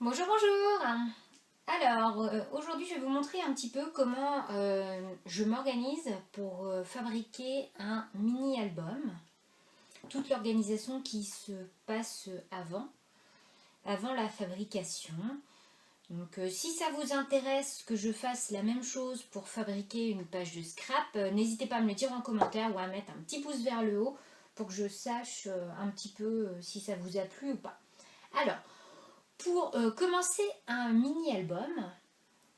Bonjour, bonjour. Alors, aujourd'hui, je vais vous montrer un petit peu comment je m'organise pour fabriquer un mini-album. Toute l'organisation qui se passe avant la fabrication. Donc, si ça vous intéresse que je fasse la même chose pour fabriquer une page de scrap, n'hésitez pas à me le dire en commentaire ou à mettre un petit pouce vers le haut pour que je sache un petit peu si ça vous a plu ou pas. Alors, pour commencer un mini-album,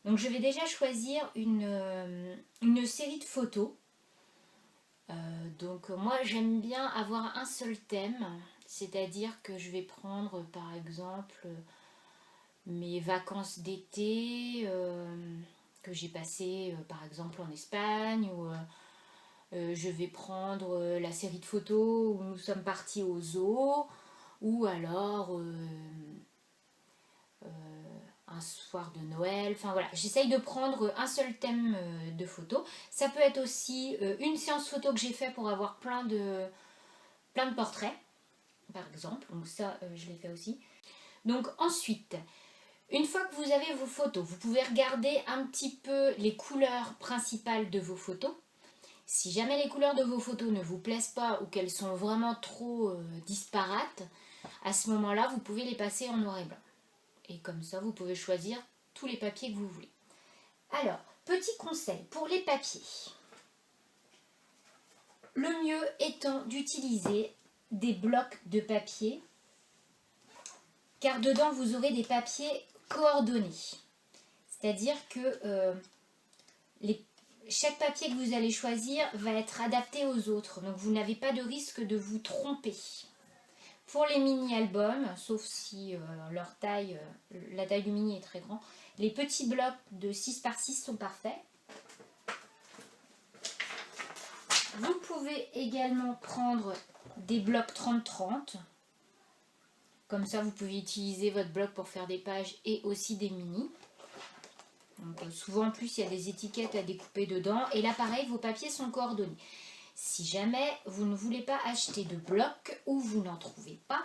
donc je vais déjà choisir une série de photos. Donc moi j'aime bien avoir un seul thème, c'est-à-dire que je vais prendre par exemple mes vacances d'été que j'ai passées par exemple en Espagne, ou je vais prendre la série de photos où nous sommes partis au zoo, ou alors un soir de Noël. Enfin voilà, j'essaye de prendre un seul thème de photo. Ça peut être aussi une séance photo que j'ai fait pour avoir plein de portraits, par exemple. Donc ça, je l'ai fait aussi. Donc ensuite, une fois que vous avez vos photos, vous pouvez regarder un petit peu les couleurs principales de vos photos. Si jamais les couleurs de vos photos ne vous plaisent pas ou qu'elles sont vraiment trop disparates, à ce moment-là, vous pouvez les passer en noir et blanc. Et comme ça, vous pouvez choisir tous les papiers que vous voulez. Alors, petit conseil pour les papiers. Le mieux étant d'utiliser des blocs de papier, car dedans, vous aurez des papiers coordonnés. C'est-à-dire que chaque papier que vous allez choisir va être adapté aux autres. Donc, vous n'avez pas de risque de vous tromper. Pour les mini-albums, sauf si leur taille, la taille du mini est très grand, les petits blocs de 6 par 6 sont parfaits. Vous pouvez également prendre des blocs 30-30. Comme ça, vous pouvez utiliser votre bloc pour faire des pages et aussi des mini. Donc, souvent, en plus, il y a des étiquettes à découper dedans. Et là, pareil, vos papiers sont coordonnés. Si jamais vous ne voulez pas acheter de blocs ou vous n'en trouvez pas,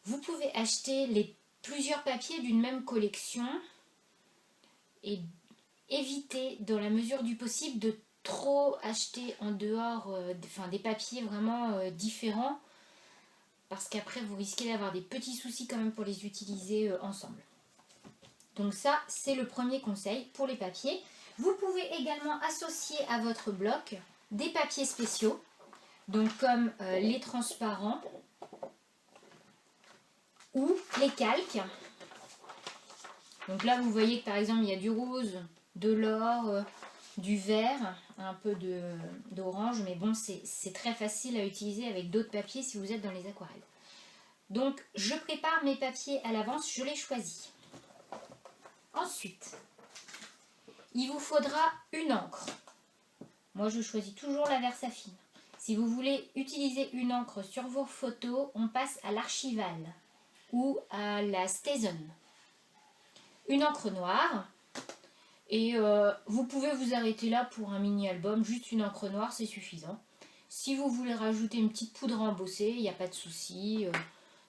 vous pouvez acheter plusieurs papiers d'une même collection et éviter, dans la mesure du possible, de trop acheter en dehors des papiers vraiment différents, parce qu'après vous risquez d'avoir des petits soucis quand même pour les utiliser ensemble. Donc ça, c'est le premier conseil pour les papiers. Vous pouvez également associer à votre bloc des papiers spéciaux, donc comme les transparents ou les calques. Donc là, vous voyez que par exemple, il y a du rose, de l'or, du vert, un peu d'orange, mais bon, c'est très facile à utiliser avec d'autres papiers si vous êtes dans les aquarelles. Donc, je prépare mes papiers à l'avance, je les choisis. Ensuite, il vous faudra une encre. Moi, je choisis toujours la Versafine. Si vous voulez utiliser une encre sur vos photos, on passe à l'Archival ou à la Staison. Une encre noire. Et vous pouvez vous arrêter là pour un mini-album, juste une encre noire, c'est suffisant. Si vous voulez rajouter une petite poudre embossée, il n'y a pas de souci.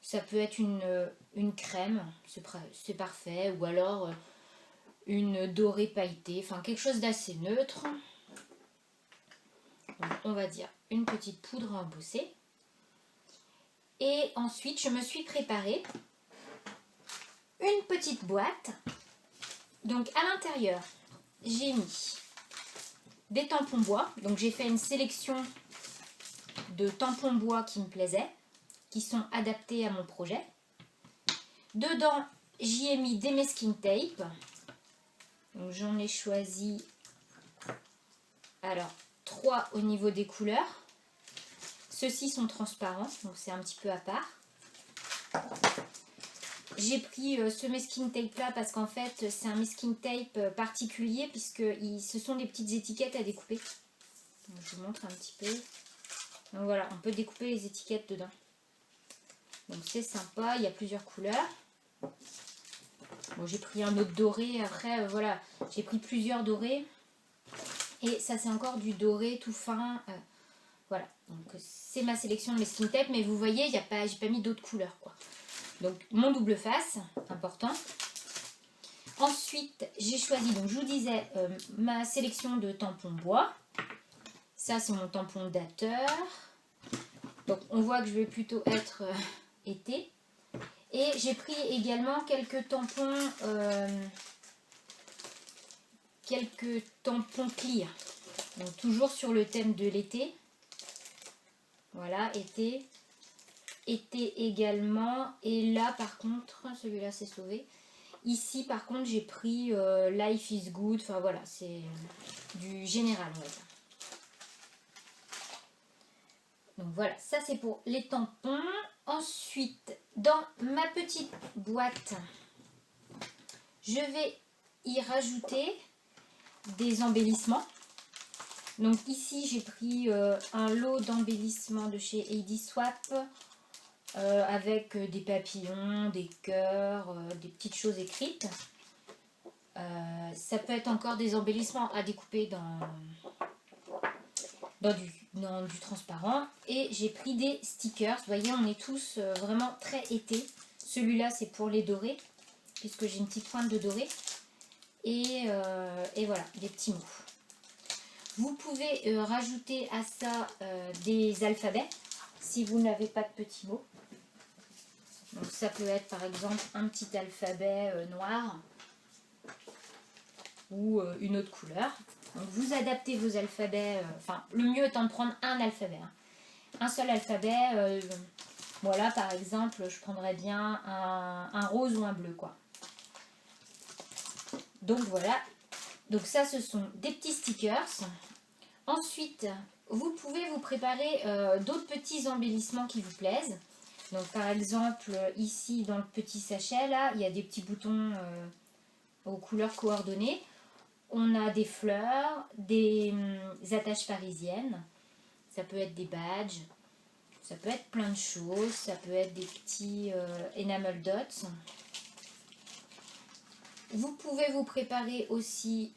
Ça peut être une crème, c'est parfait. Ou alors une dorée pailletée, enfin quelque chose d'assez neutre. Donc, on va dire une petite poudre embossée. Et ensuite, je me suis préparé une petite boîte. Donc à l'intérieur, j'ai mis des tampons bois. Donc j'ai fait une sélection de tampons bois qui me plaisaient, qui sont adaptés à mon projet. Dedans, j'y ai mis des masking tape. Donc j'en ai choisi 3 au niveau des couleurs. Ceux-ci sont transparents, donc c'est un petit peu à part. J'ai pris ce masking tape là parce qu'en fait c'est un masking tape particulier, puisque ce sont des petites étiquettes à découper. Donc, je vous montre un petit peu. Donc voilà, on peut découper les étiquettes dedans. Donc c'est sympa, il y a plusieurs couleurs. Bon, j'ai pris un autre doré, après voilà, j'ai pris plusieurs dorés. Et ça c'est encore du doré tout fin. Voilà, donc c'est ma sélection de masking tape, mais vous voyez, j'ai pas mis d'autres couleurs quoi. Donc mon double face, important. Ensuite, j'ai choisi, donc je vous disais, ma sélection de tampons bois. Ça, c'est mon tampon dateur. Donc on voit que je vais plutôt être été. Et j'ai pris également quelques tampons clear. Donc toujours sur le thème de l'été. Voilà, été. Été également. Et là par contre, celui-là c'est sauvé. Ici par contre j'ai pris Life is Good. Enfin voilà, c'est du général on va dire. Donc voilà, ça c'est pour les tampons. Ensuite, dans ma petite boîte, je vais y rajouter des embellissements. Donc ici, j'ai pris un lot d'embellissements de chez Heidi Swap avec des papillons, des cœurs, des petites choses écrites. Ça peut être encore des embellissements à découper dans du transparent. Et j'ai pris des stickers. Vous voyez, on est tous vraiment très été. Celui-là, c'est pour les dorés, puisque j'ai une petite pointe de doré. Et voilà, des petits mots. Vous pouvez rajouter à ça des alphabets, si vous n'avez pas de petits mots. Donc ça peut être par exemple un petit alphabet noir ou une autre couleur. Donc vous adaptez vos alphabets, enfin le mieux étant de prendre un alphabet. Hein. Un seul alphabet, voilà par exemple je prendrais bien un rose ou un bleu quoi. Donc voilà, donc ça ce sont des petits stickers. Ensuite vous pouvez vous préparer d'autres petits embellissements qui vous plaisent. Donc par exemple ici dans le petit sachet là, il y a des petits boutons aux couleurs coordonnées. On a des fleurs, des attaches parisiennes, ça peut être des badges, ça peut être plein de choses, ça peut être des petits enamel dots. Vous pouvez vous préparer aussi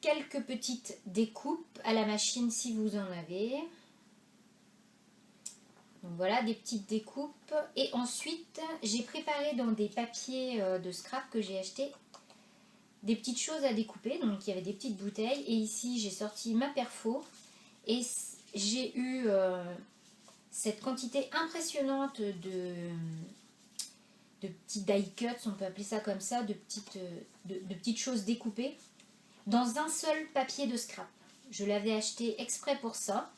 quelques petites découpes à la machine si vous en avez. Donc voilà, des petites découpes. Et ensuite, j'ai préparé dans des papiers de scrap que j'ai acheté des petites choses à découper. Donc il y avait des petites bouteilles. Et ici, j'ai sorti ma perfo. Et j'ai eu cette quantité impressionnante de petits die cuts, on peut appeler ça comme ça, de petites choses découpées dans un seul papier de scrap. Je l'avais acheté exprès pour ça.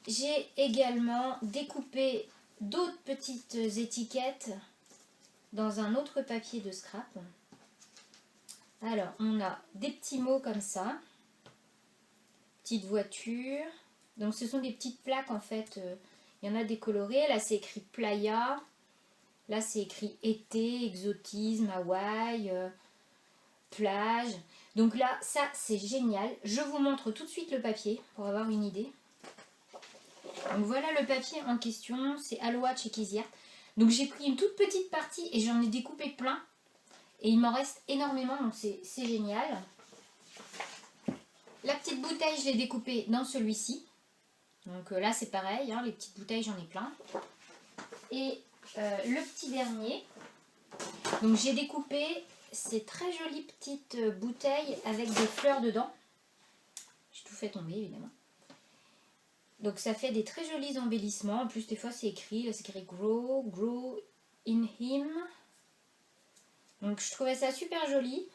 J'ai également découpé d'autres petites étiquettes dans un autre papier de scrap. Alors, on a des petits mots comme ça. Petite voiture. Donc, ce sont des petites plaques en fait. Il y en a des colorées. Là, c'est écrit Playa. Là, c'est écrit été, exotisme, Hawaï, plage. Donc là, ça, c'est génial. Je vous montre tout de suite le papier pour avoir une idée. Donc voilà le papier en question, c'est Aloha chez Kizia. Donc j'ai pris une toute petite partie et j'en ai découpé plein. Et il m'en reste énormément, donc c'est génial. La petite bouteille, je l'ai découpée dans celui-ci. Donc là c'est pareil, hein, les petites bouteilles j'en ai plein. Et le petit dernier, donc j'ai découpé ces très jolies petites bouteilles avec des fleurs dedans. J'ai tout fait tomber évidemment. Donc ça fait des très jolis embellissements. En plus des fois c'est écrit grow, grow in him. Donc je trouvais ça super joli.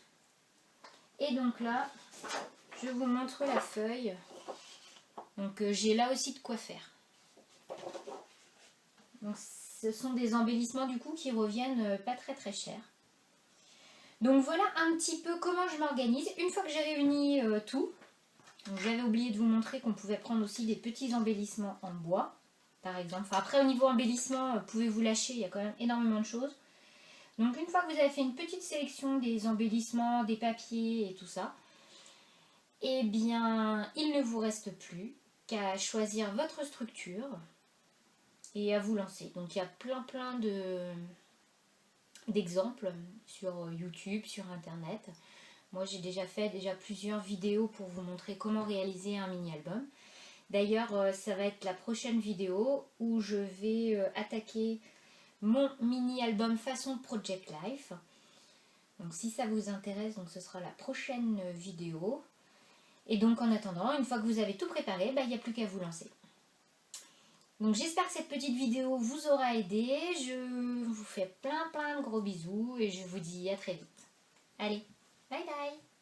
Et donc là, je vous montre la feuille. Donc j'ai là aussi de quoi faire. Donc ce sont des embellissements du coup qui reviennent pas très cher. Donc voilà un petit peu comment je m'organise. Une fois que j'ai réuni tout, j'avais oublié de vous montrer qu'on pouvait prendre aussi des petits embellissements en bois, par exemple. Enfin, après, au niveau embellissement, vous pouvez vous lâcher, il y a quand même énormément de choses. Donc, une fois que vous avez fait une petite sélection des embellissements, des papiers et tout ça, eh bien, il ne vous reste plus qu'à choisir votre structure et à vous lancer. Donc, il y a plein d'exemples sur YouTube, sur Internet. Moi, j'ai déjà fait plusieurs vidéos pour vous montrer comment réaliser un mini-album. D'ailleurs, ça va être la prochaine vidéo où je vais attaquer mon mini-album façon Project Life. Donc si ça vous intéresse, donc ce sera la prochaine vidéo. Et donc en attendant, une fois que vous avez tout préparé, il n'y a plus qu'à vous lancer. Donc j'espère que cette petite vidéo vous aura aidé. Je vous fais plein de gros bisous et je vous dis à très vite. Allez, bye bye!